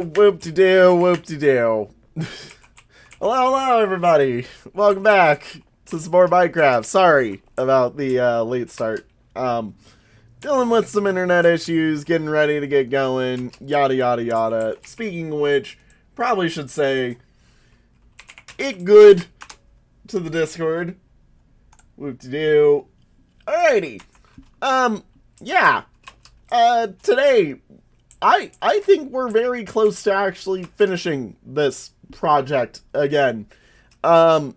Whoop-de-doo, whoop-de-doo. Hello, everybody. Welcome back to some more Minecraft. Sorry about the late start. Dealing with some internet issues, getting ready to get going, yada yada yada. Speaking of which, probably should say it good to the Discord. Whoop-de-doo. Alrighty. Yeah. Today I think we're very close to actually finishing this project again. And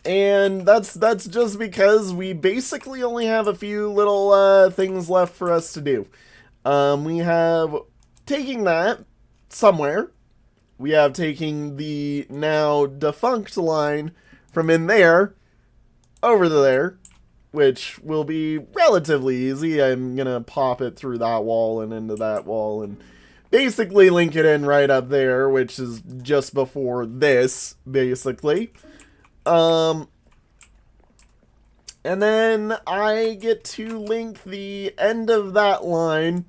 that's just because we basically only have a few little things left for us to do. We have taking that somewhere. We have taking the now defunct line from in there over to there, which will be relatively easy. I'm gonna pop it through that wall and into that wall and basically link it in right up there, which is just before this, basically. And then I get to link the end of that line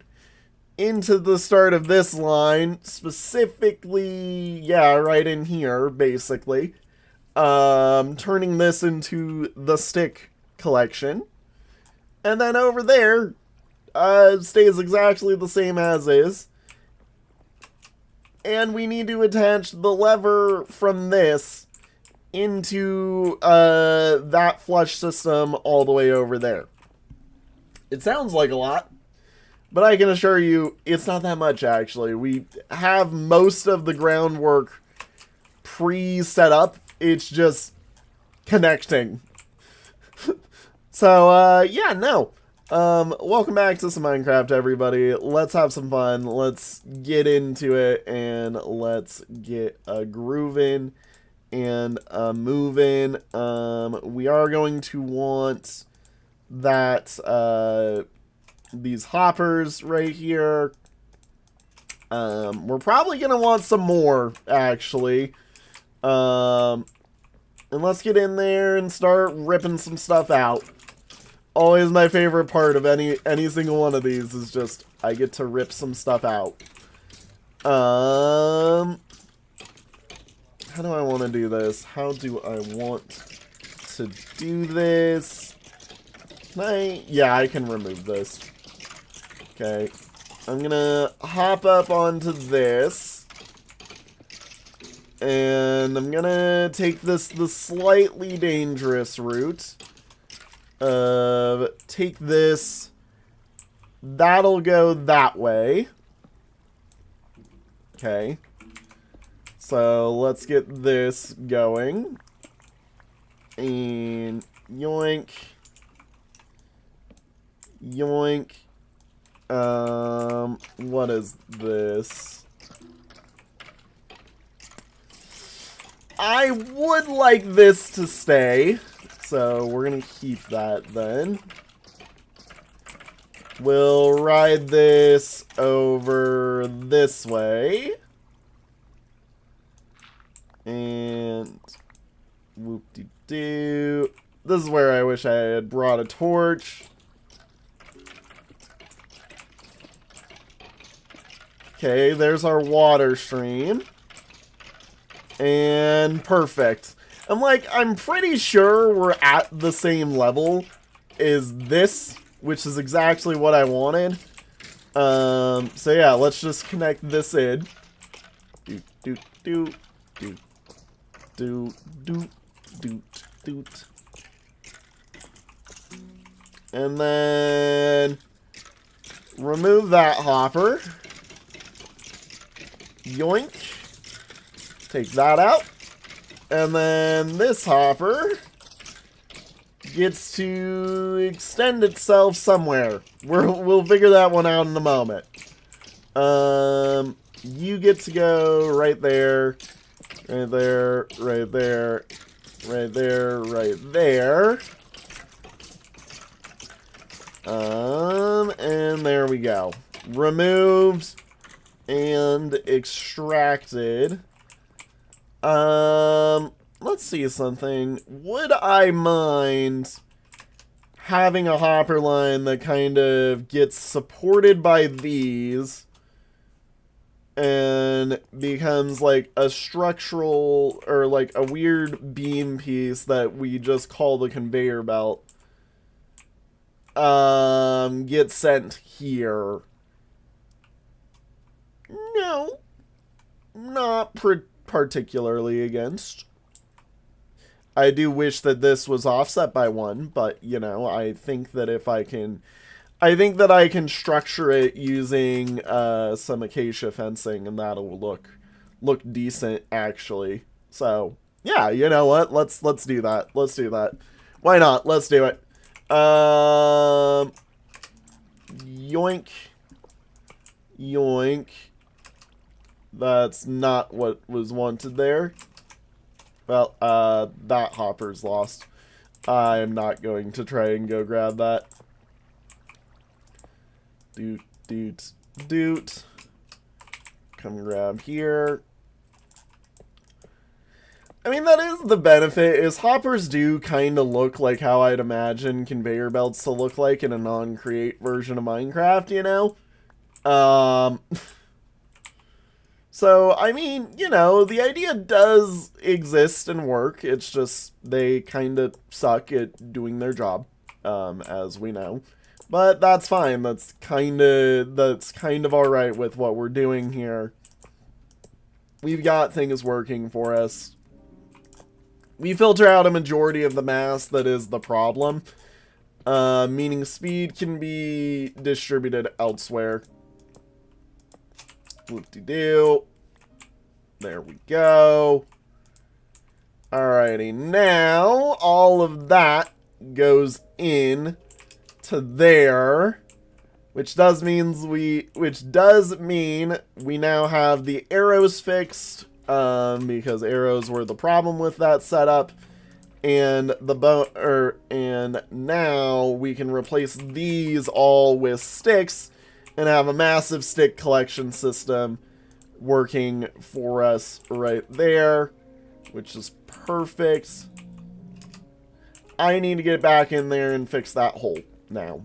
into the start of this line, specifically, yeah, right in here, basically. Turning this into the stick collection. And then over there, stays exactly the same as is. And we need to attach the lever from this into that flush system all the way over there. It sounds like a lot, but I can assure you it's not that much, actually. We have most of the groundwork pre-set up. It's just connecting. So, yeah, no. Welcome back to some Minecraft, everybody. Let's have some fun. Let's get into it, and let's get a grooving and a moving. We are going to want that, these hoppers right here. We're probably going to want some more, actually. And let's get in there and start ripping some stuff out. Always my favorite part of any single one of these is just I get to rip some stuff out. How do I want to do this? How do I want to do this? Can I? Yeah, I can remove this. Okay. I'm gonna hop up onto this. And I'm gonna take the slightly dangerous route. Take this. That'll go that way. Okay. So let's get this going. And yoink. Yoink. What is this? I would like this to stay. So we're going to keep that then. We'll ride this over this way. And whoop-de-doo. This is where I wish I had brought a torch. Okay, there's our water stream. And perfect. I'm pretty sure we're at the same level as this, which is exactly what I wanted. So yeah, let's just connect this in. Doot, doot, doot, doot, doot, doot, doot, doot. And then remove that hopper. Yoink. Take that out. And then this hopper gets to extend itself somewhere. We'll figure that one out in a moment. You get to go right there, right there, right there, right there, right there. And there we go. Removed and extracted. Let's see something. Would I mind having a hopper line that kind of gets supported by these and becomes like a structural or like a weird beam piece that we just call the conveyor belt. Gets sent here. No, not particularly against. I do wish that this was offset by 1, but, you know, I think that I can structure it using some acacia fencing, and that'll look decent, actually. So, yeah, you know what? Let's do that. Let's do that. Why not? Let's do it. Yoink. Yoink. That's not what was wanted there. Well, that hopper's lost. I am not going to try and go grab that. Doot, doot, doot. Come grab here. I mean, that is the benefit, is hoppers do kind of look like how I'd imagine conveyor belts to look like in a non-create version of Minecraft, you know? So, I mean, you know, the idea does exist and work. It's just they kind of suck at doing their job, as we know. But that's fine. That's kind of all right with what we're doing here. We've got things working for us. We filter out a majority of the mass that is the problem, meaning speed can be distributed elsewhere. Whoop-de-doo. There we go. Alrighty, now all of that goes in to there, which does mean we now have the arrows fixed, because arrows were the problem with that setup, and and now we can replace these all with sticks and have a massive stick collection system working for us right there, which is perfect. I need to get back in there and fix that hole now.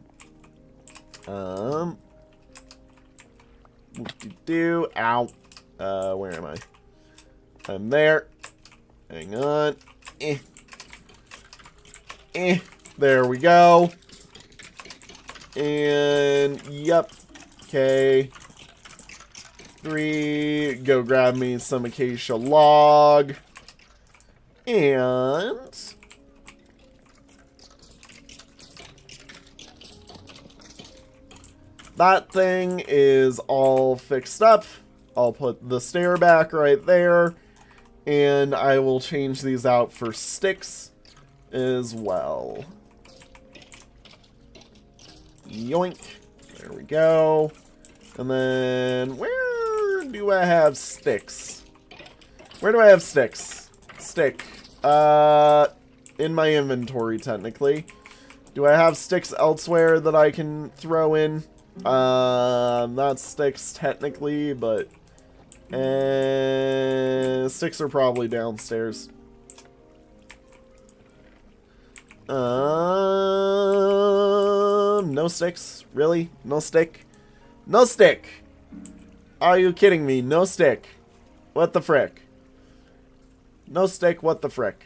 Do ow. Where am I? I'm there. Hang on. There we go. And yep. Okay. 3. Go grab me some acacia log. And that thing is all fixed up. I'll put the stair back right there. And I will change these out for sticks as well. Yoink. There we go. And then, where do I have sticks? Where do I have sticks? Stick. In my inventory, technically. Do I have sticks elsewhere that I can throw in? Not sticks, technically, but sticks are probably downstairs. No sticks? Really? No stick? No stick! Are you kidding me? No stick. What the frick? No stick, what the frick?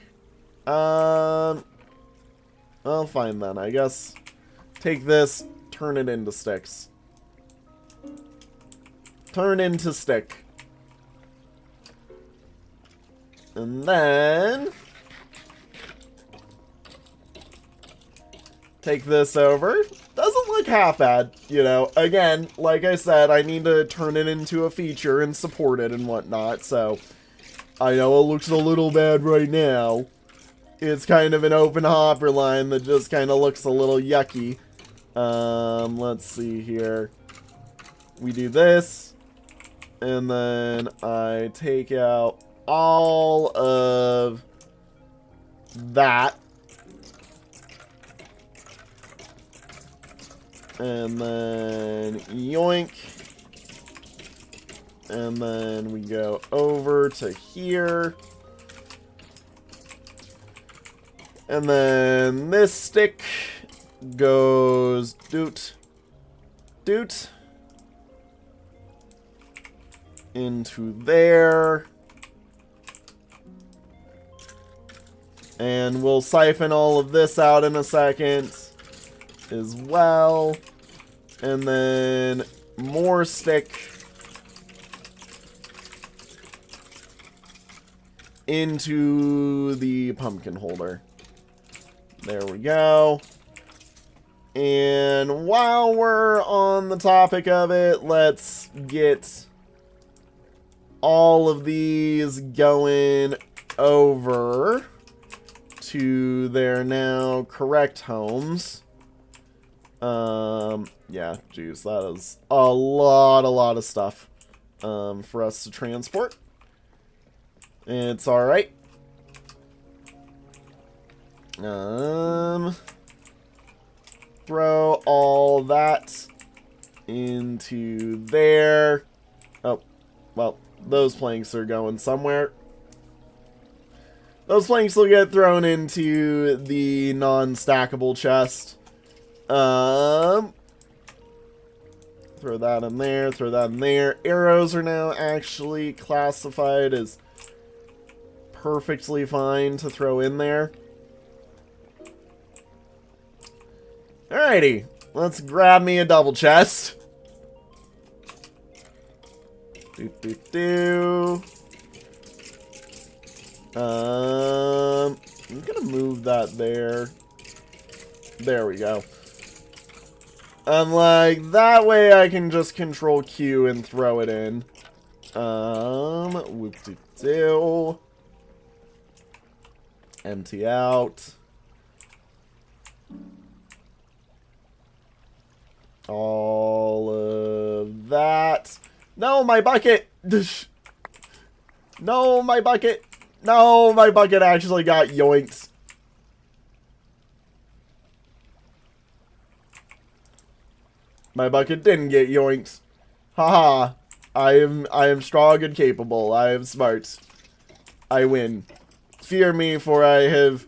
Well, fine then, I guess. Take this, turn it into sticks. Turn into stick. And then take this over. Doesn't look half bad, you know. Again, like I said, I need to turn it into a feature and support it and whatnot, so I know it looks a little bad right now. It's kind of an open hopper line that just kind of looks a little yucky. Let's see here. We do this, and then I take out all of that. And then yoink. And then we go over to here. And then this stick goes doot. Doot. into there. And we'll siphon all of this out in a second as well. And then more stick into the pumpkin holder. There we go. And while we're on the topic of it, let's get all of these going over to their now correct homes. Yeah, geez, that is a lot of stuff for us to transport. It's alright. Throw all that into there. Oh, well, those planks are going somewhere. Those planks will get thrown into the non-stackable chest. Throw that in there, throw that in there. Arrows are now actually classified as perfectly fine to throw in there. Alrighty, let's grab me a double chest. I'm gonna move that there. There we go. And like that way I can just control Q and throw it in. Whoop-de-doo. Empty out. All of that. No, my bucket! No, my bucket! No, my bucket actually got yoinked. My bucket didn't get yoinked. Haha. I am strong and capable. I am smart. I win. Fear me, for I have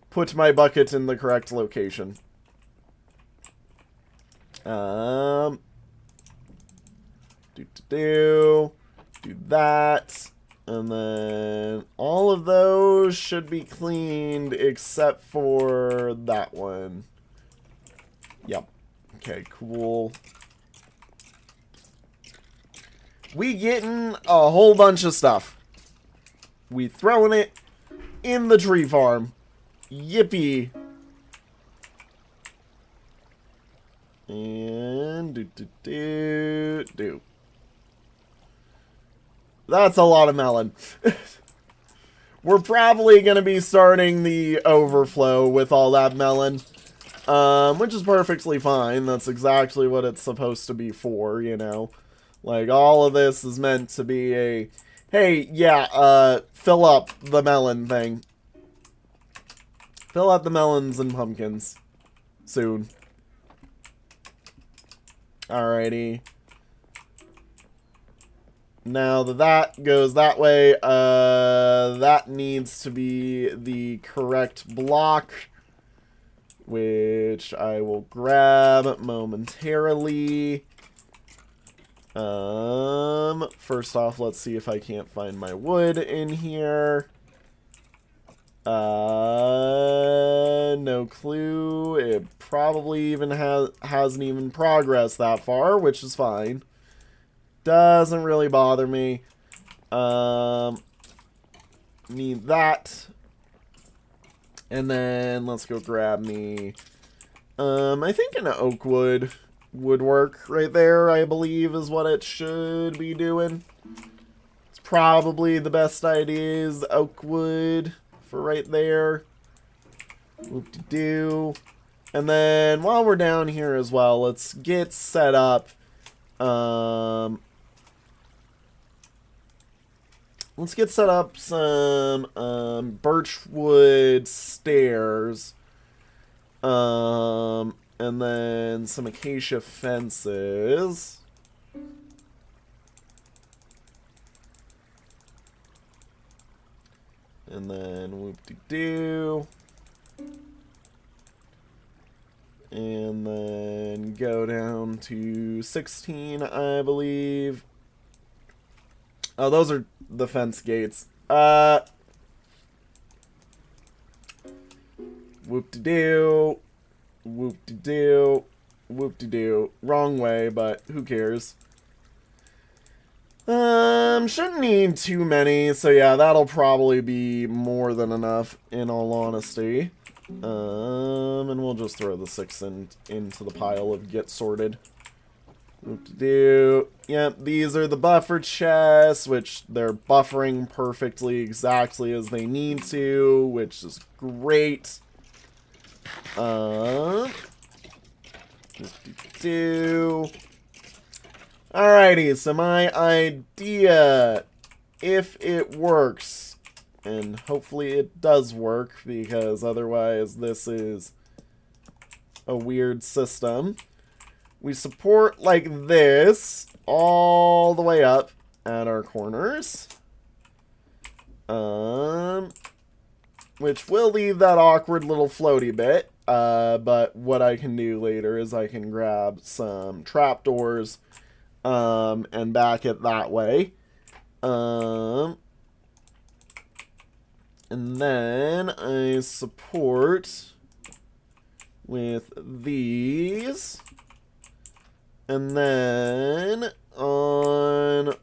put my bucket in the correct location. Do that. And then all of those should be cleaned except for that one. Yep. Okay, cool. We getting a whole bunch of stuff. We throwing it in the tree farm. Yippee. And do. That's a lot of melon. We're probably going to be starting the overflow with all that melon. Which is perfectly fine. That's exactly what it's supposed to be for, you know. Like, all of this is meant to be a, hey, yeah, fill up the melon thing. Fill up the melons and pumpkins. Soon. Alrighty. Now that that goes that way, that needs to be the correct block, which I will grab momentarily. First off, let's see if I can't find my wood in here. No clue. It probably even hasn't even progressed that far, which is fine. Doesn't really bother me. Need that. And then let's go grab me. I think an oak wood would work right there, I believe, is what it should be doing. It's probably the best idea is oak wood for right there. Whoop-de-doo. And then while we're down here as well, let's get set up. Let's get set up some birchwood stairs. And then some acacia fences. And then whoop-de-doo. And then go down to 16, I believe. Oh, those are the fence gates. Whoop-de-doo. Whoop-de-doo. Whoop-de-doo. Wrong way, but who cares? Shouldn't need too many, so yeah, that'll probably be more than enough, in all honesty. And we'll just throw the 6 into the pile of get sorted. Whoop-de-doo. Yep, these are the buffer chests, which they're buffering perfectly exactly as they need to, which is great. Whoop-de-doo. Alrighty, so my idea, if it works, and hopefully it does work, because otherwise this is a weird system. We support like this all the way up at our corners. Which will leave that awkward little floaty bit. But what I can do later is I can grab some trapdoors and back it that way. And then I support with these. And then on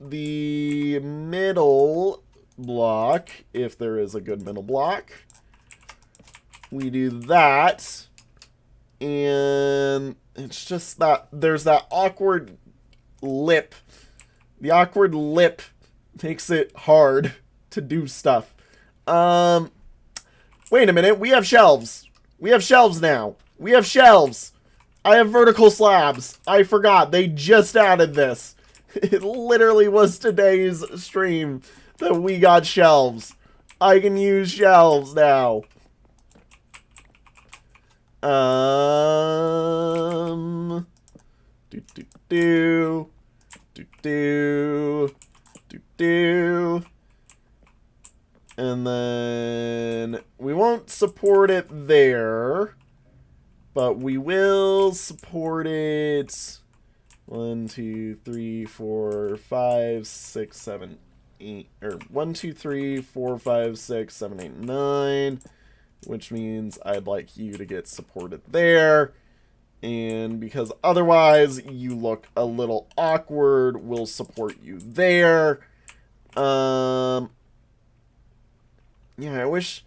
the middle block, if there is a good middle block, we do that. And it's just that there's that awkward lip. The awkward lip makes it hard to do stuff. Wait a minute, we have shelves. We have shelves now. We have shelves. I have vertical slabs. I forgot. They just added this. It literally was today's stream that we got shelves. I can use shelves now. And then we won't support it there. But we will support it 1, 2, 3, 4, 5, 6, 7, 8, or 1, 2, 3, 4, 5, 6, 7, 8, 9, which means I'd like you to get supported there. And because otherwise you look a little awkward, we'll support you there. Yeah, I wish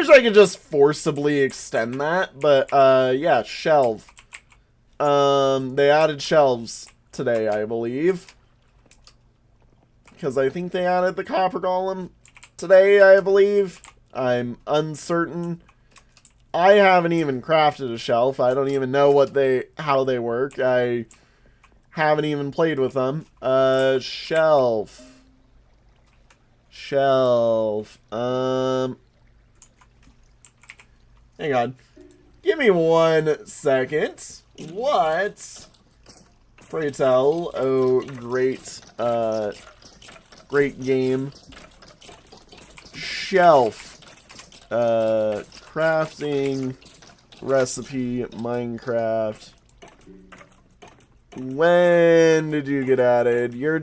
I could just forcibly extend that, but, yeah, shelf. They added shelves today, I believe. Because I think they added the copper golem today, I believe. I'm uncertain. I haven't even crafted a shelf. I don't even know how they work. I haven't even played with them. Shelf. Hang on. Give me 1 second. What? Pray tell. Oh, great. Great game. Shelf. Crafting. Recipe. Minecraft. When did you get added? You're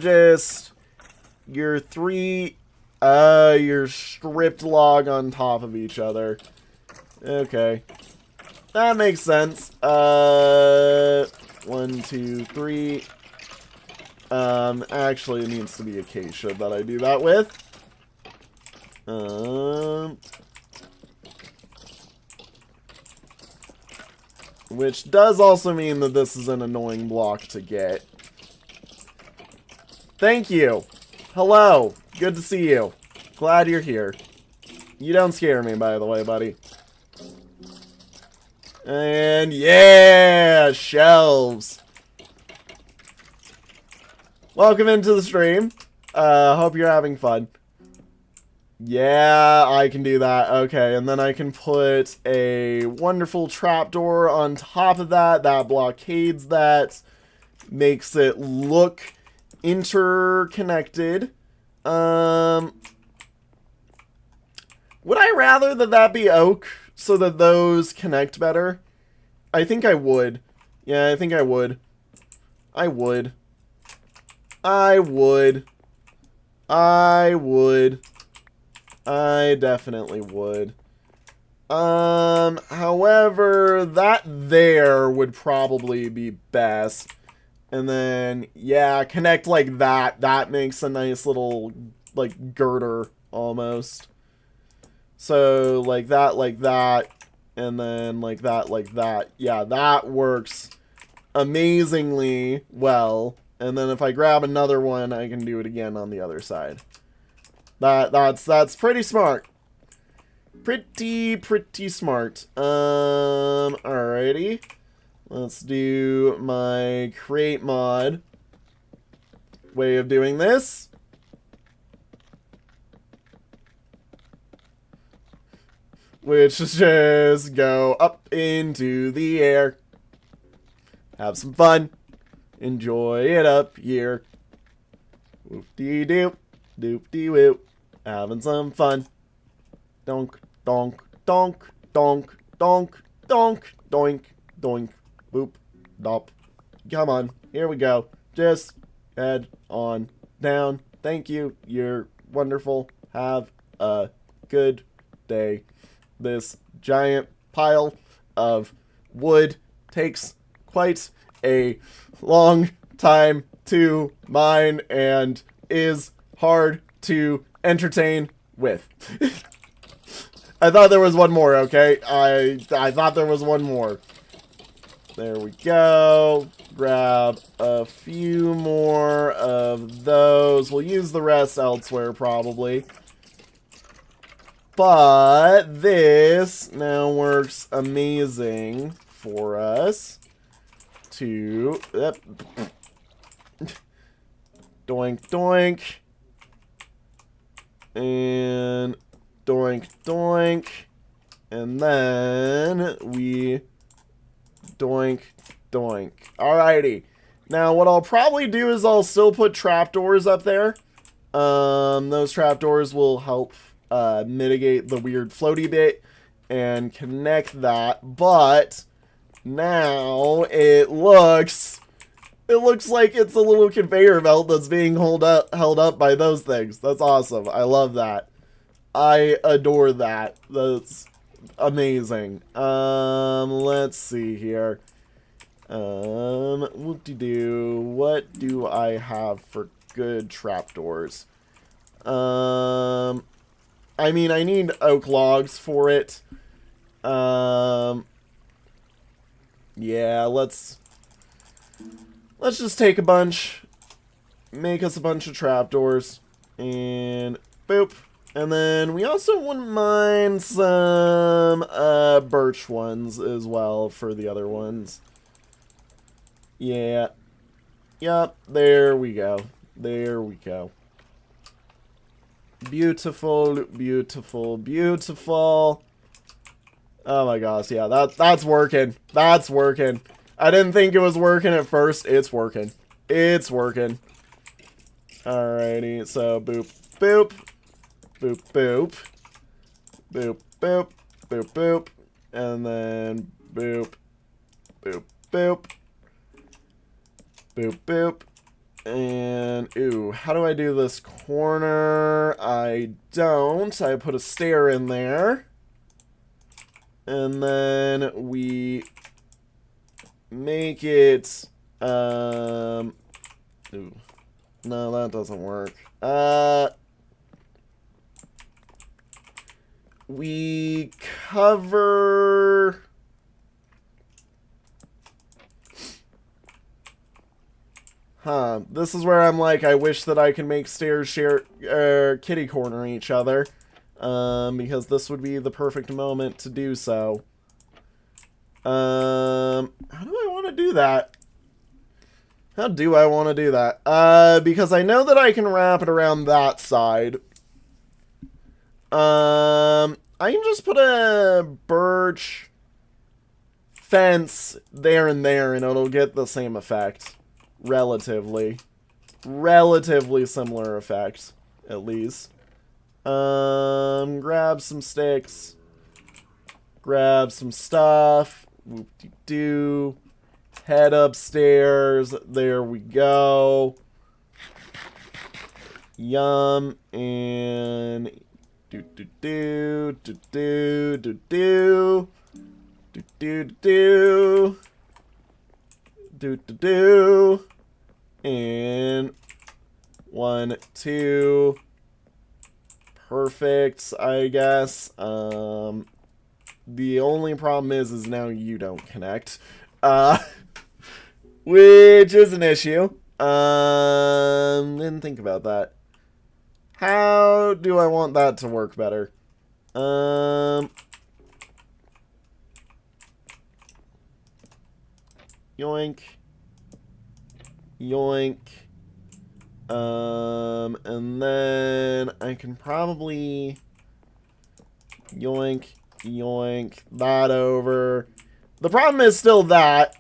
3... you're stripped log on top of each other. Okay. That makes sense. 1, 2, 3. Actually, it needs to be acacia that I do that with. Which does also mean that this is an annoying block to get. Thank you. Hello. Good to see you. Glad you're here. You don't scare me, by the way, buddy. And yeah, shelves. Welcome into the stream. Hope you're having fun. Yeah, I can do that. Okay, and then I can put a wonderful trapdoor on top of that. That blockades that. Makes it look interconnected. Would I rather that be oak so that those connect better? I think I would. Yeah, I think I would. I would. I would. I definitely would. However, that there would probably be best. And then, yeah, connect like that. That makes a nice little, like, girder, almost. So, like that, and then like that. Yeah, that works amazingly well. And then if I grab another one, I can do it again on the other side. That's pretty smart. Pretty smart. Alrighty. Let's do my create mod way of doing this. Which is just go up into the air. Have some fun. Enjoy it up here. Whoop-dee-doop. Doop-dee-whoop. Having some fun. Donk, donk, donk, donk, donk, donk, doink, doink, boop, dop. Come on, here we go. Just head on down. Thank you. You're wonderful. Have a good day. This giant pile of wood takes quite a long time to mine and is hard to entertain with. I thought there was one more, okay? I thought there was one more. There we go. Grab a few more of those. We'll use the rest elsewhere, probably. But this now works amazing for us to... doink, doink. And... doink, doink. And then we doink, doink. Alrighty. Now, what I'll probably do is I'll still put trapdoors up there. Those trapdoors will help mitigate the weird floaty bit and connect that. But now it looks like it's a little conveyor belt that's being held up by those things. That's awesome. I love that. I adore that. That's amazing. Let's see here. Whoop-de-doo. What do I have for good trapdoors? I mean, I need oak logs for it. Yeah, let's just take a bunch. Make us a bunch of trapdoors. And boop. And then we also wouldn't mind some birch ones as well for the other ones. Yeah. Yep, there we go. There we go. Beautiful, beautiful, beautiful. Oh my gosh, yeah, that's working. That's working. I didn't think it was working at first. It's working. It's working. Alrighty, so boop, boop. Boop, boop. Boop, boop. Boop, boop. And then boop. Boop, boop. Boop, boop. And, ooh, how do I do this corner? I don't. I put a stair in there. And then we make it, ooh. No, that doesn't work. We cover... Huh. This is where I'm like, I wish that I could make stairs share kitty corner each other. Because this would be the perfect moment to do so. How do I want to do that? How do I want to do that? Because I know that I can wrap it around that side. I can just put a birch fence there and there, and it'll get the same effect. Relatively similar effect, at least. Grab some sticks. Grab some stuff. Whoop-de-doo. Head upstairs. There we go. Yum. And do do do do do do do do do do do do do. And 1, 2. Perfect, I guess. The only problem is now you don't connect. Which is an issue. Didn't think about that. How do I want that to work better? Yoink. Yoink. And then I can probably yoink, yoink that over. The problem is still that,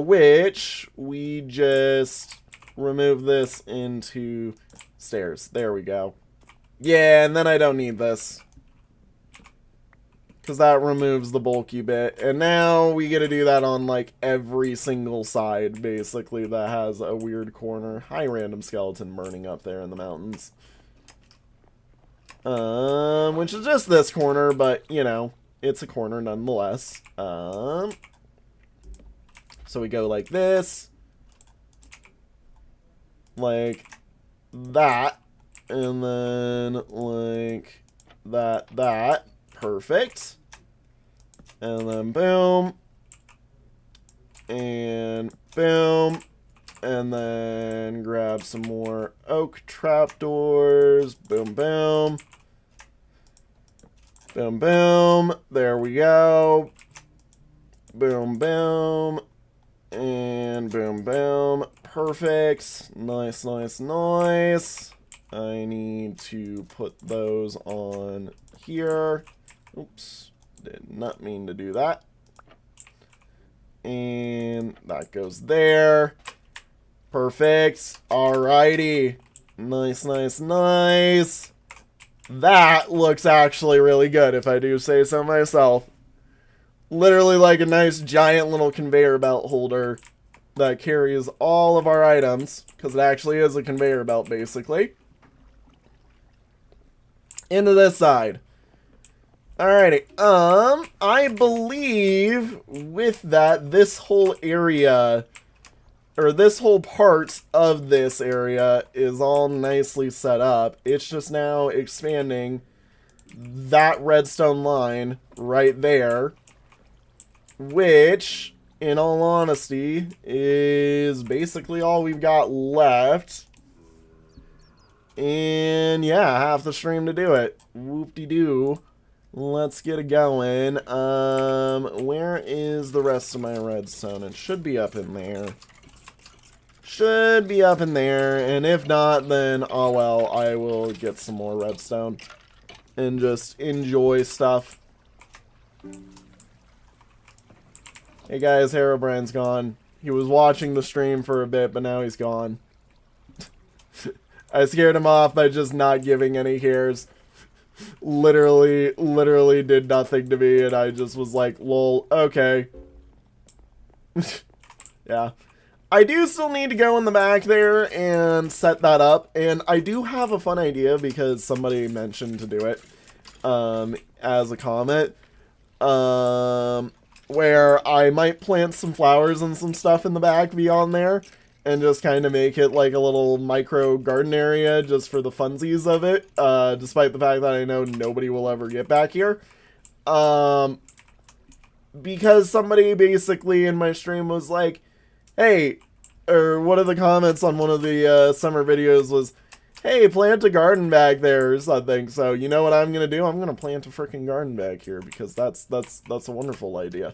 which we just remove this into stairs. There we go. Yeah, and then I don't need this, because that removes the bulky bit. And now we get to do that on, like, every single side, basically, that has a weird corner. Hi, random skeleton burning up there in the mountains. Which is just this corner, but, you know, it's a corner nonetheless. So we go like this. Like that. And then like that. Perfect. And then boom. And boom. And then grab some more oak trapdoors. Boom, boom. Boom, boom. There we go. Boom, boom. And boom, boom. Perfect. Nice, nice, nice. I need to put those on here. Oops. Did not mean to do that. And that goes there. Perfect. Alrighty. Nice, nice, nice. That looks actually really good, if I do say so myself. Literally like a nice giant little conveyor belt holder that carries all of our items, because it actually is a conveyor belt, basically, into this side. Alrighty, I believe with that, this whole area, or this whole part of this area is all nicely set up. It's just now expanding that redstone line right there, which, in all honesty, is basically all we've got left. And yeah, half the stream to do it. Whoop-de-doo. Let's get it going. Where is the rest of my redstone? It should be up in there. Should be up in there. And if not, then, oh well, I will get some more redstone and just enjoy stuff. Hey guys, Herobrine's gone. He was watching the stream for a bit, but now he's gone. I scared him off by just not giving any cares. Literally did nothing to me, and I just was like, lol, okay. Yeah. I do still need to go in the back there and set that up, and I do have a fun idea because somebody mentioned to do it, as a comment, where I might plant some flowers and some stuff in the back beyond there, and just kind of make it like a little micro garden area just for the funsies of it, despite the fact that I know nobody will ever get back here. Because somebody basically in my stream was like, hey, or one of the comments on one of the summer videos was, hey, plant a garden back there or something. So you know what I'm going to do? I'm going to plant a freaking garden back here because that's a wonderful idea.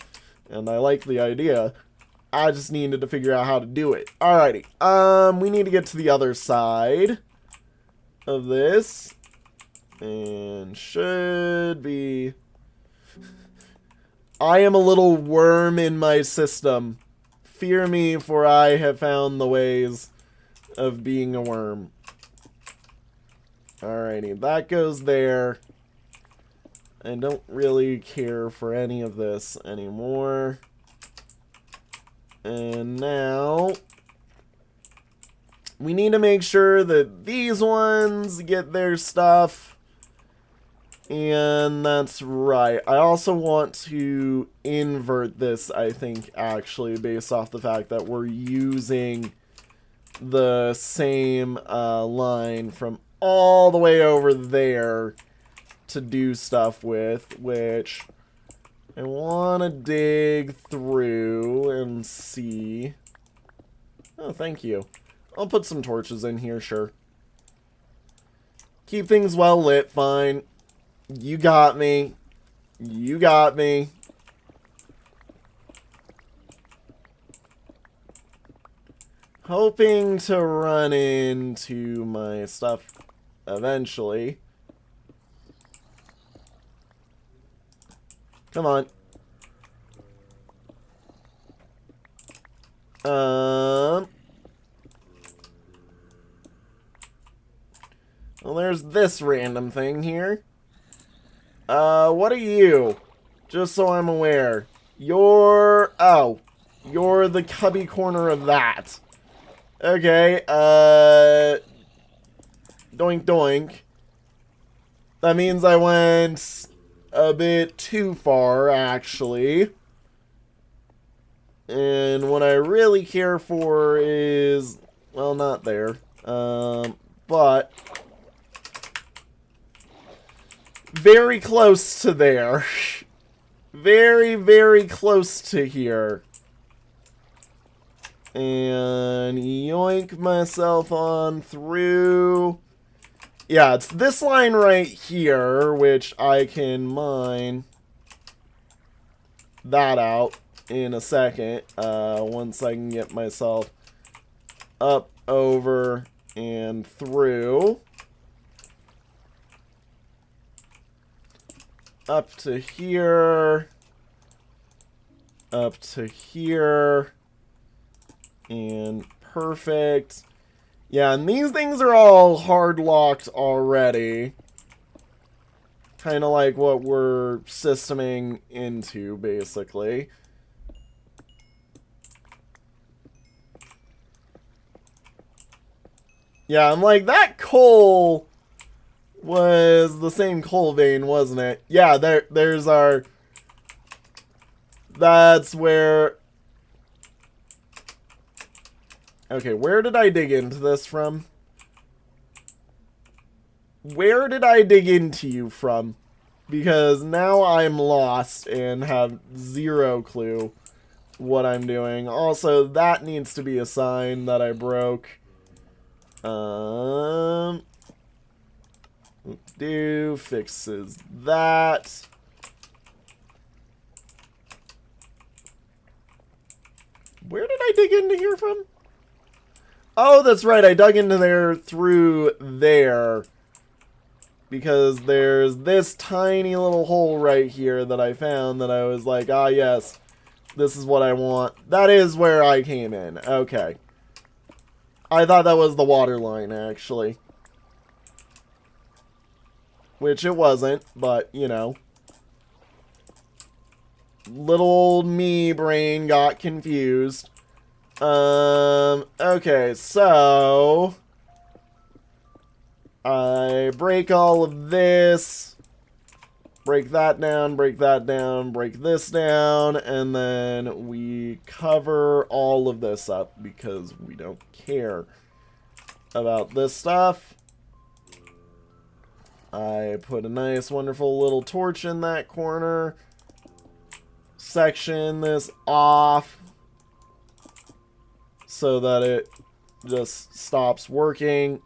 And I like the idea. I just needed to figure out how to do it. Alrighty. We need to get to the other side of this. And should be... I am a little worm in my system. Fear me, for I have found the ways of being a worm. Alrighty, that goes there. I don't really care for any of this anymore. And now, We need to make sure that these ones get their stuff. And that's right. I also want to invert this, I think, actually, based off the fact that we're using the same line from all the way over there to do stuff with, which I want to dig through and see. Oh, thank you. I'll put some torches in here, sure. Keep things well lit, fine. You got me. You got me. Hoping to run into my stuff eventually. Come on. Well, there's this random thing here. What are you? Just so I'm aware. You're the cubby corner of that. Okay, doink doink. That means I went a bit too far, actually. And what I really care for is, well, not there. But very close to there. Very, very close to here. And yoink myself on through. Yeah, it's this line right here, which I can mine that out in a second. Once I can get myself up, over, and through. Up to here. Up to here. And perfect. Yeah, and these things are all hard locked already. Kind of like what we're systeming into, basically. Yeah, I'm like, that coal was the same coal vein, wasn't it? Yeah, there's our... That's where... Okay, where did I dig into this from? Where did I dig into you from? Because now I'm lost and have zero clue what I'm doing. Also, that needs to be a sign that I broke. Fixes that. Where did I dig into here from? Oh, that's right. I dug into there through there. Because there's this tiny little hole right here that I found that I was like, ah, yes, this is what I want. That is where I came in. Okay. I thought that was the water line, actually. Which it wasn't, but, you know. Little old me brain got confused. Okay, so... I break all of this. Break that down, break that down, break this down, and then we cover all of this up because we don't care about this stuff. I put a nice, wonderful little torch in that corner. Section this off so that it just stops working.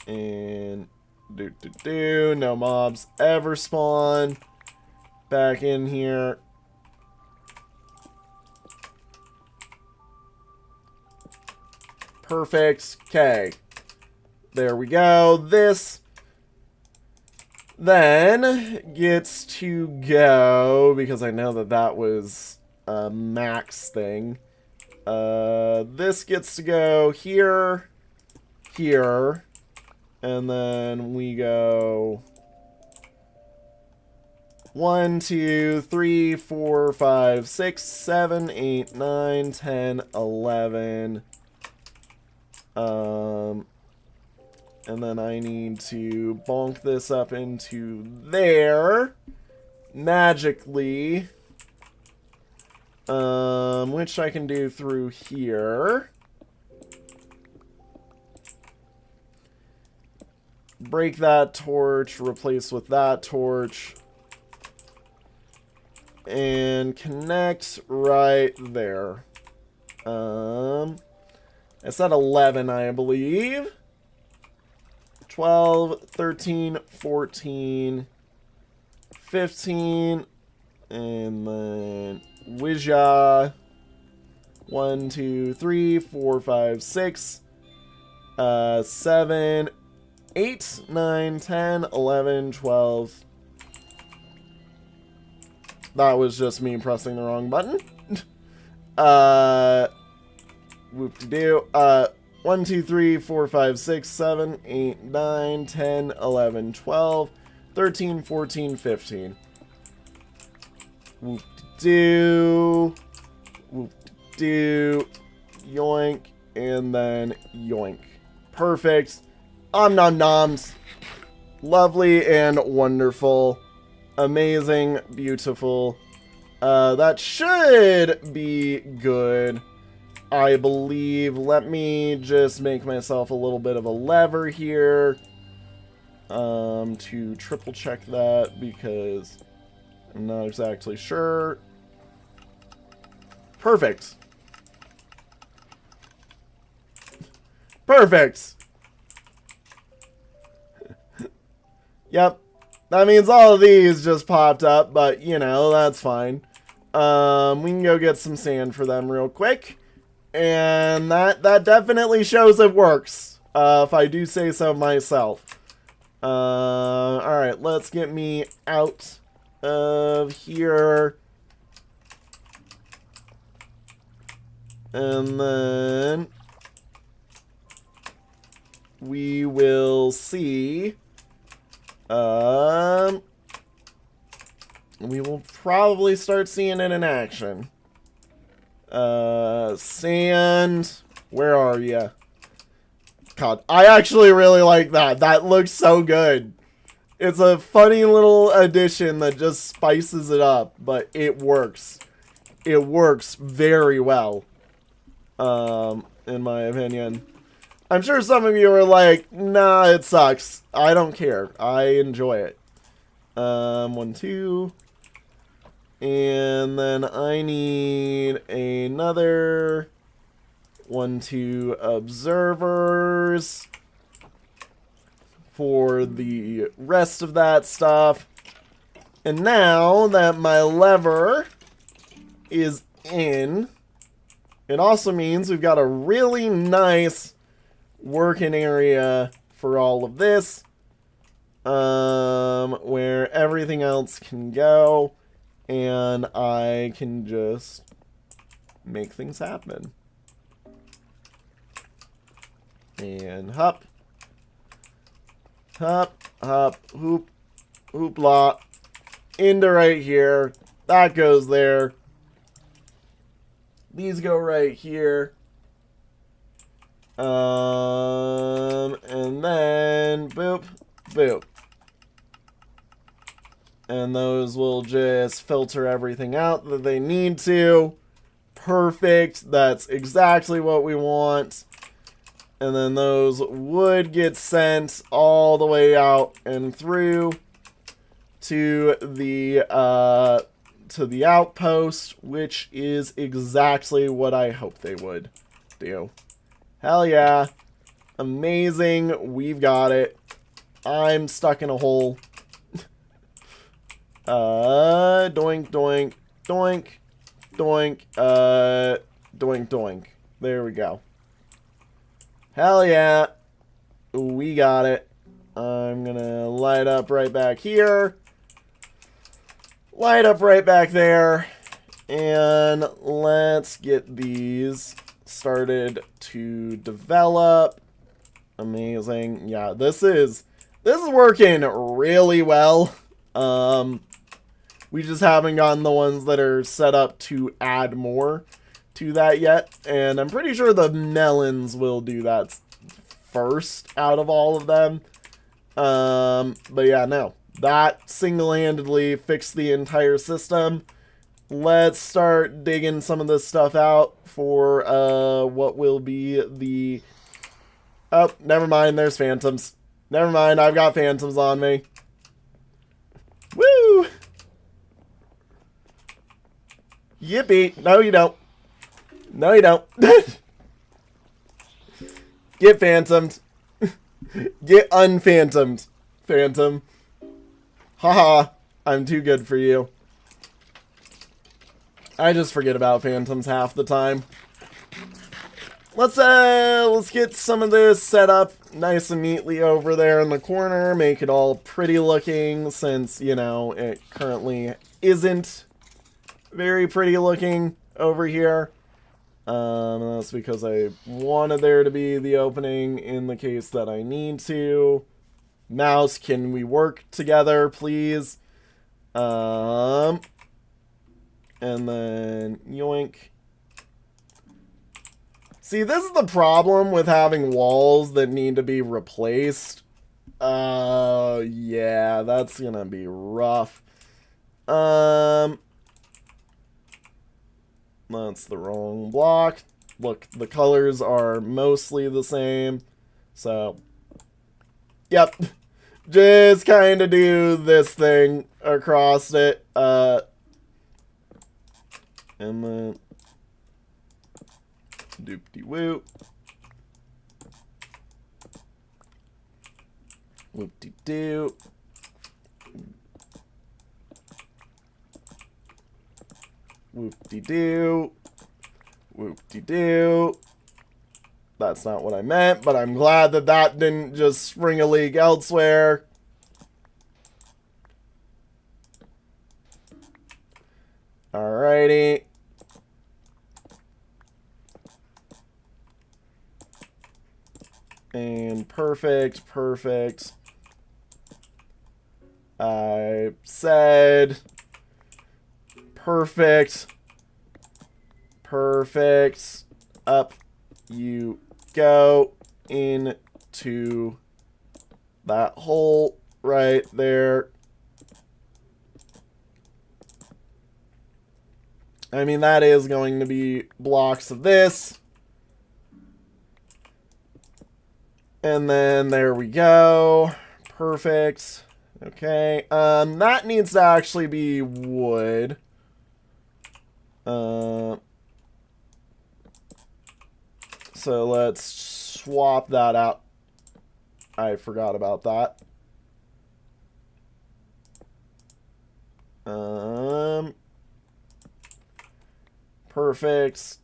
And no mobs ever spawn back in here. Perfect. Okay. There we go. This then gets to go because I know that that was a max thing. This gets to go here, here. And then we go 1, 2, 3, 4, 5, 6, 7, 8, 9, 10, 11. And then I need to bonk this up into there magically. Which I can do through here. Break that torch, replace with that torch. And connect right there. It's at 11, I believe. 12, 13, 14, 15, and then Wizja. 1, 2, 3, 4, 5, 6, 7, 8, 9, 10, 11, 12. That was just me pressing the wrong button. Whoop-de-doo. 1, 2, 3, 4, 5, 6, 7, 8, 9, 10, 11, 12, 13, 14, 15. Whoop-de-doo. Whoop-de-doo. Yoink. And then yoink. Perfect. Nom-nom-noms. Lovely and wonderful. Amazing. Beautiful. That should be good, I believe. Let me just make myself a little bit of a lever here. To triple check that because I'm not exactly sure. Perfect. Perfect. Yep. That means all of these just popped up, but, you know, that's fine. We can go get some sand for them real quick. And that definitely shows it works, if I do say so myself. Alright, let's get me out of here. And then we will see. We will probably start seeing it in action. Sand, where are you? God, I actually really like that. That looks so good. It's a funny little addition that just spices it up, but it works. It works very well, in my opinion. I'm sure some of you are like, nah, it sucks. I don't care. I enjoy it. 1, 2. And then I need another 1, 2 observers for the rest of that stuff. And now that my lever is in, it also means we've got a really nice working area for all of this, where everything else can go, and I can just make things happen. And hop, hop, hop, hoop, hoopla, into right here. That goes there. These go right here. And then boop, boop. And those will just filter everything out that they need to. Perfect. That's exactly what we want. And then those would get sent all the way out and through to the outpost, which is exactly what I hoped they would do. Hell yeah. Amazing. We've got it. I'm stuck in a hole. Doink, doink, doink, doink, doink, doink. There we go. Hell yeah. We got it. I'm gonna light up right back here. Light up right back there. And let's get these started to develop. Amazing. Yeah, this is working really well. We just haven't gotten the ones that are set up to add more to that yet. And I'm pretty sure the melons will do that first out of all of them. But yeah, no. That single-handedly fixed the entire system. Let's start digging some of this stuff out for what will be the... Oh, never mind, there's phantoms. Never mind, I've got phantoms on me. Woo! Yippee! No, you don't. No, you don't. Get phantomed. Get unphantomed, phantom. Haha, I'm too good for you. I just forget about phantoms half the time. Let's get some of this set up nice and neatly over there in the corner. Make it all pretty looking since, you know, it currently isn't very pretty looking over here. That's because I wanted there to be the opening in the case that I need to. Mouse, can we work together, please? And then yoink. See, this is the problem with having walls that need to be replaced. Yeah, that's gonna be rough. That's the wrong block. Look, the colors are mostly the same. So, yep. Just kind of do this thing across it. And then doop-de-whoop. Whoop-de-doo. Whoop-de-doo. Whoop-de-doo. That's not what I meant, but I'm glad that that didn't just spring a leak elsewhere. Alrighty. And perfect, perfect. I said perfect. Perfect. Up you go into that hole right there. I mean, that is going to be blocks of this. And then there we go. Perfect. Okay. That needs to actually be wood. So let's swap that out. I forgot about that. Perfect.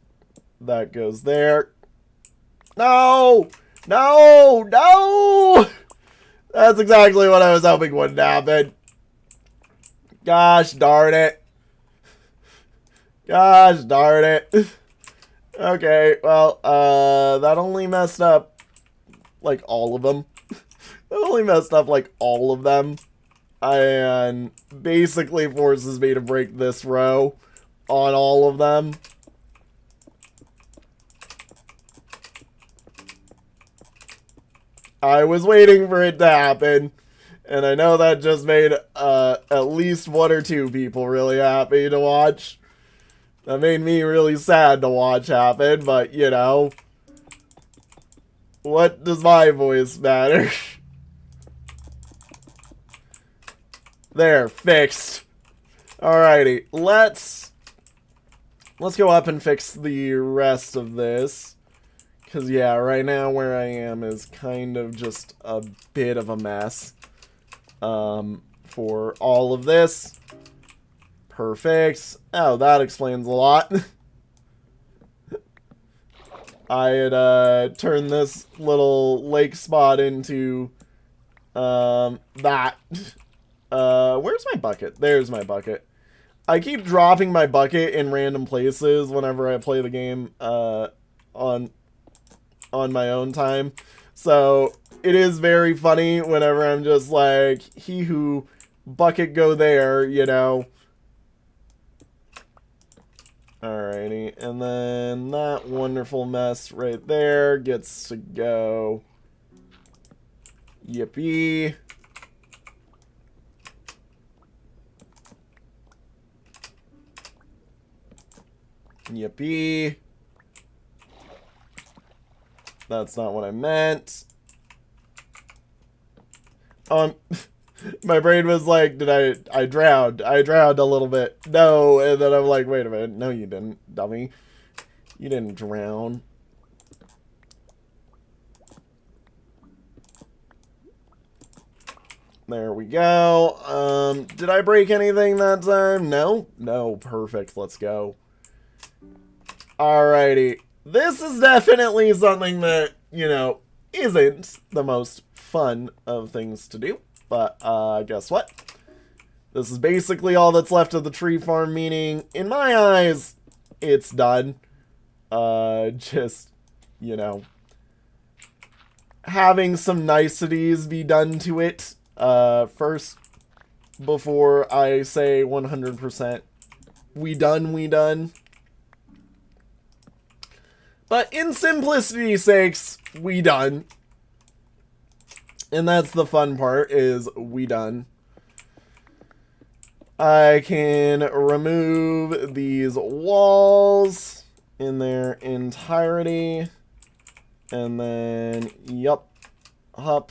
That goes there. No! No! No! That's exactly what I was hoping wouldn't happen. Gosh darn it. Gosh darn it. Okay, well, that only messed up, like, all of them. That only messed up, like, all of them. And basically forces me to break this row on all of them. I was waiting for it to happen. And I know that just made at least one or two people really happy to watch. That made me really sad to watch happen, but, you know, what does my voice matter? There, fixed. Alrighty, let's go up and fix the rest of this. Because, yeah, right now where I am is kind of just a bit of a mess. For all of this. Perfect. Oh, that explains a lot. I had turned this little lake spot into that. Where's my bucket? There's my bucket. I keep dropping my bucket in random places whenever I play the game on my own time. So it is very funny whenever I'm just like, he who bucket go there, you know. Alrighty, and then that wonderful mess right there gets to go. Yippee. Yippee. That's not what I meant. My brain was like, I drowned. I drowned a little bit. No, and then I'm like, wait a minute. No, you didn't, dummy. You didn't drown. There we go. Did I break anything that time? No? No, perfect. Let's go. Alrighty. This is definitely something that, you know, isn't the most fun of things to do. But, guess what? This is basically all that's left of the tree farm, meaning, in my eyes, it's done. Just, you know, having some niceties be done to it, first, before I say 100%, we done. But in simplicity's sakes, we done. And that's the fun part, is we done. I can remove these walls in their entirety. And then, yup, up,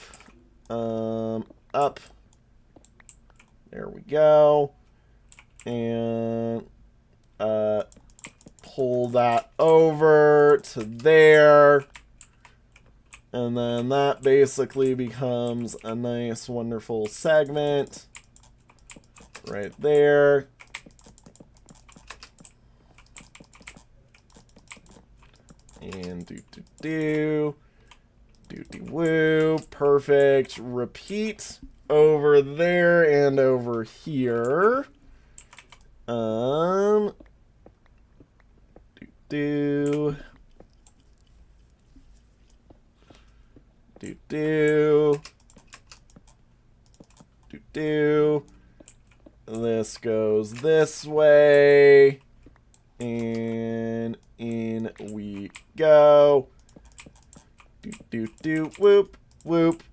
up. There we go. And, pull that over to there. And then that basically becomes a nice, wonderful segment right there. And do-woo, perfect. Repeat over there and over here. Do. This goes this way. And in we go. Whoop, whoop.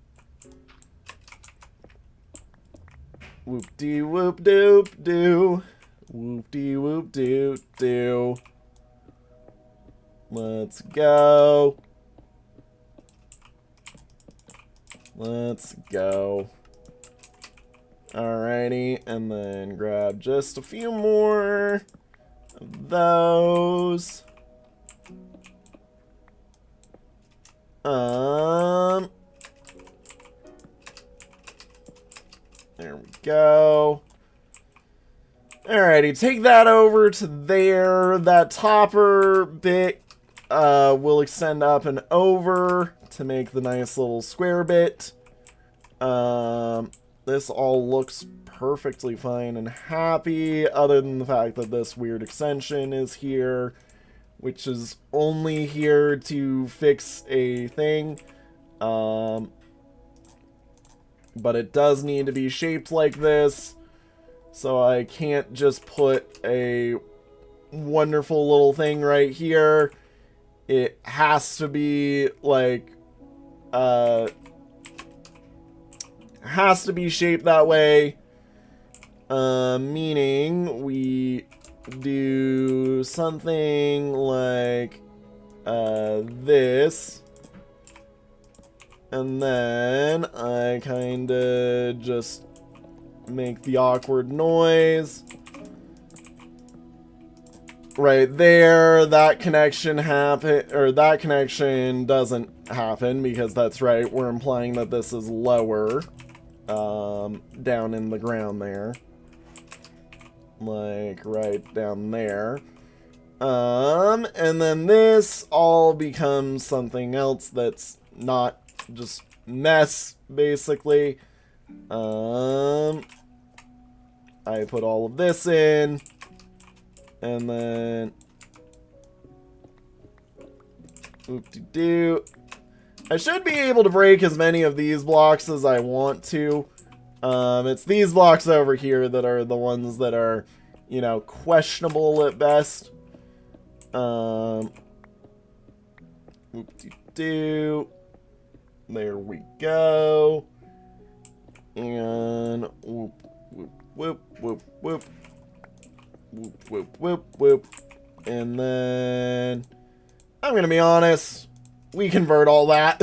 Whoop-de-whoop doop do. Whoop-de-whoop doop do. Let's go. Let's go. Alrighty, and then grab just a few more of those. There we go. Alrighty, take that over to there. That topper bit will extend up and over to make the nice little square bit. This all looks perfectly fine and happy, other than the fact that this weird extension is here, which is only here to fix a thing. But it does need to be shaped like this, so I can't just put a wonderful little thing right here. It has to be like, has to be shaped that way, meaning we do something like this, and then I kinda just make the awkward noise right there. That connection that connection doesn't happen, because that's right, we're implying that this is lower down in the ground there, like right down there. And then this all becomes something else that's not just mess, basically. I put all of this in, and then oop-de-doo. I should be able to break as many of these blocks as I want to. It's these blocks over here that are the ones that are, you know, questionable at best. Whoop-de-doo. There we go. And whoop, whoop, whoop, whoop, whoop. Whoop, whoop, whoop, whoop. And then, I'm gonna be honest, we convert all that.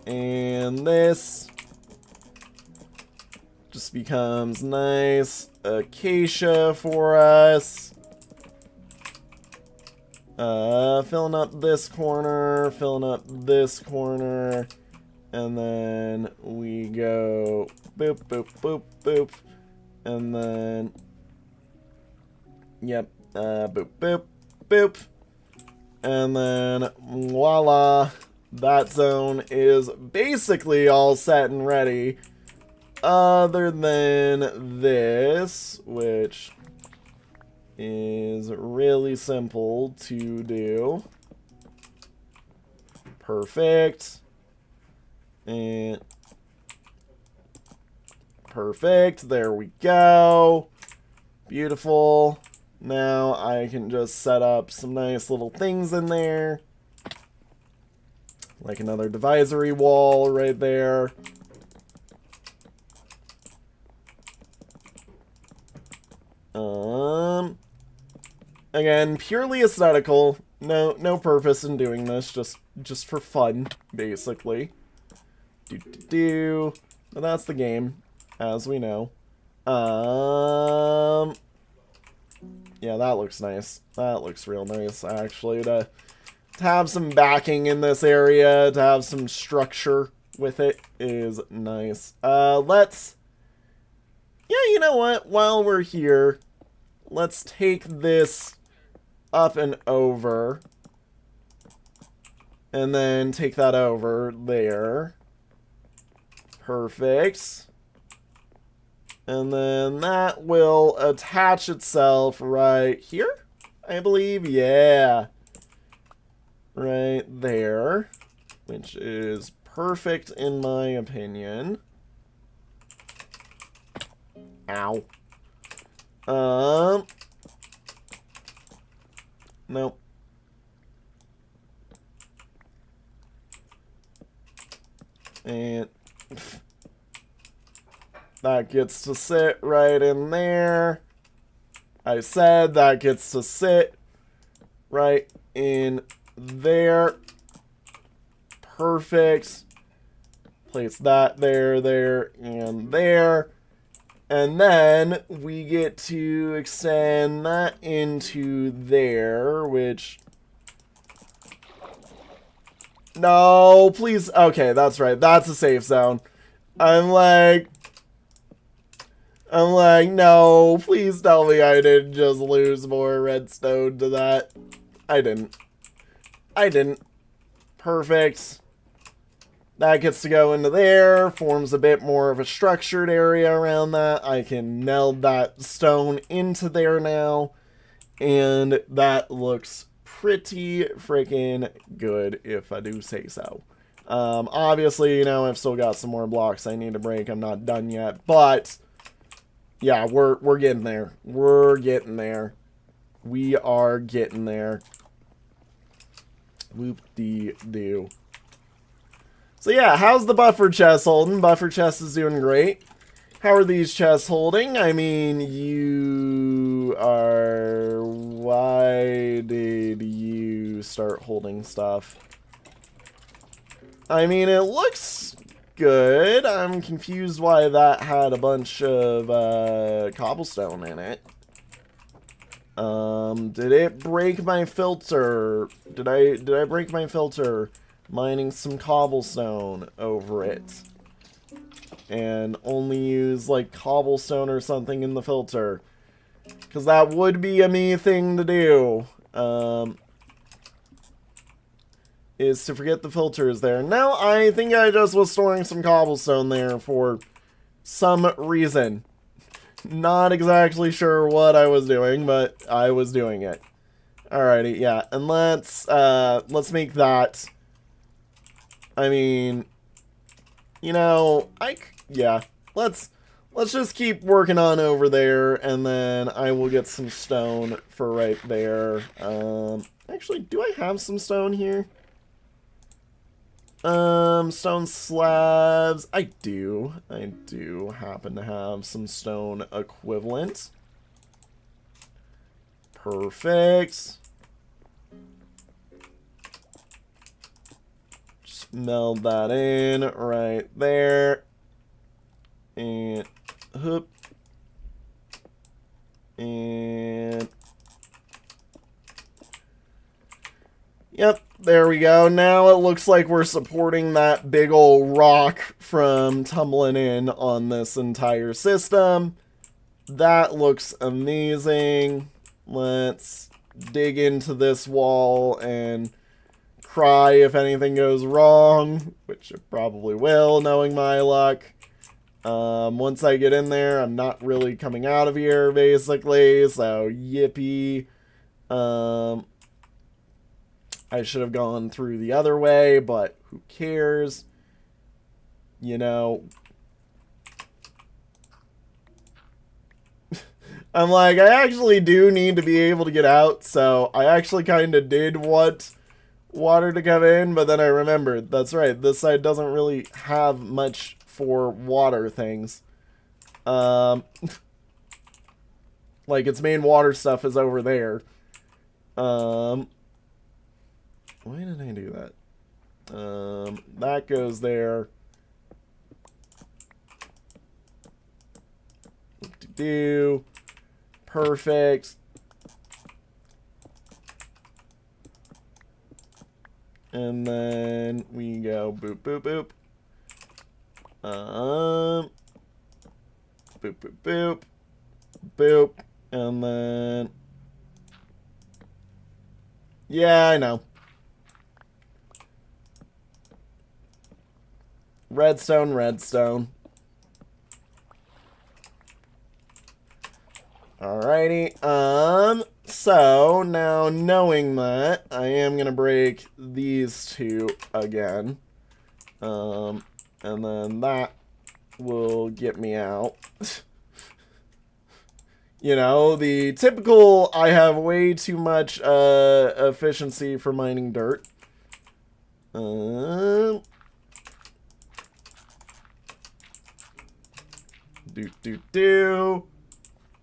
And this just becomes nice acacia for us. Filling up this corner, filling up this corner, and then we go boop, boop, boop, boop, and then, yep, boop, boop, boop, and then voila, that zone is basically all set and ready, other than this, which is really simple to do. Perfect. And perfect. There we go. Beautiful. Now I can just set up some nice little things in there. Like another divisory wall right there. Again, purely aesthetical. No purpose in doing this. Just for fun, basically. But that's the game, as we know. Yeah, that looks nice. That looks real nice, actually. To have some backing in this area, to have some structure with it is nice. Let's... Yeah, you know what? While we're here, let's take this up and over. And then take that over there. Perfect. And then that will attach itself right here, I believe. Yeah. Right there. Which is perfect in my opinion. Ow. Nope. And that gets to sit right in there. I said that gets to sit right in there. Perfect. Place that there, there, and there. And then we get to extend that into there, which... No, please. Okay, that's right. That's a safe zone. I'm like, no, please tell me I didn't just lose more redstone to that. I didn't. Perfect. That gets to go into there, forms a bit more of a structured area around that. I can meld that stone into there now, and that looks pretty freaking good, if I do say so. Obviously, you know, I've still got some more blocks I need to break. I'm not done yet, but yeah, we're getting there. We're getting there. We are getting there. Whoop-dee-doo. So yeah, how's the buffer chest holding? Buffer chest is doing great. How are these chests holding? I mean, you are... Why did you start holding stuff? I mean, it looks good. I'm confused why that had a bunch of cobblestone in it. Did it break my filter? Did I break my filter mining some cobblestone over it? And only use like cobblestone or something in the filter, because that would be a me thing to do, is to forget the filter is there. No, I think I just was storing some cobblestone there for some reason. Not exactly sure what I was doing, but I was doing it. Alrighty, yeah, and let's make that. I mean, you know, yeah, let's let's just keep working on over there, and then I will get some stone for right there. Actually, do I have some stone here? Stone slabs. I do happen to have some stone equivalent. Perfect. Just meld that in right there. And hoop. And yep, there we go. Now it looks like we're supporting that big old rock from tumbling in on this entire system. That looks amazing. Let's dig into this wall and cry if anything goes wrong, which it probably will, knowing my luck. Once I get in there, I'm not really coming out of here, basically, so yippee. I should have gone through the other way, but who cares? You know. I'm like, I actually do need to be able to get out, so I actually kind of did want water to come in, but then I remembered, that's right, this side doesn't really have much for water things. Like, its main water stuff is over there. Why did I do that? That goes there. Do perfect. And then we go boop boop boop. Boop boop boop boop, and then yeah, I know. Redstone, redstone. Alrighty, so now knowing that, I am gonna break these two again. And then that will get me out. You know, the typical, I have way too much efficiency for mining dirt.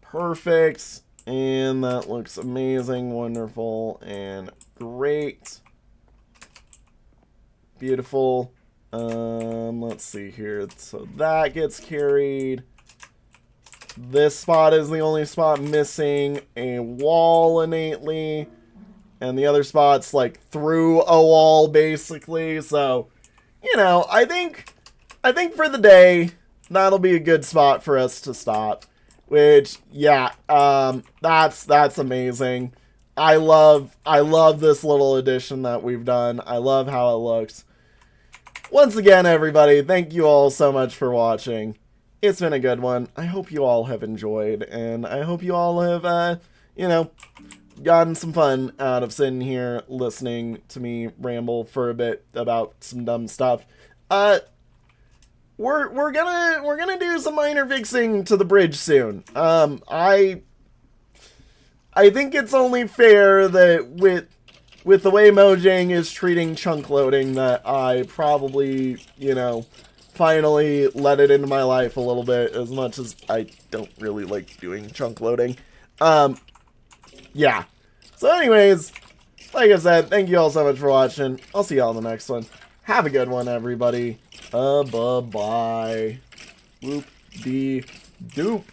Perfect. And that looks amazing, wonderful, and great. Beautiful. Let's see here. So that gets carried. This spot is the only spot missing a wall innately. And the other spot's like through a wall basically. So, you know, I think for the day, that'll be a good spot for us to stop. Which, yeah, that's amazing. I love this little addition that we've done. I love how it looks. Once again, everybody, thank you all so much for watching. It's been a good one. I hope you all have enjoyed, and I hope you all have, you know, gotten some fun out of sitting here listening to me ramble for a bit about some dumb stuff. We're gonna do some minor fixing to the bridge soon. I think it's only fair that with the way Mojang is treating chunk loading that I probably, you know, finally let it into my life a little bit, as much as I don't really like doing chunk loading. Yeah. So anyways, like I said, thank you all so much for watching. I'll see y'all in the next one. Have a good one, everybody. Bye-bye. Whoop-dee-doop.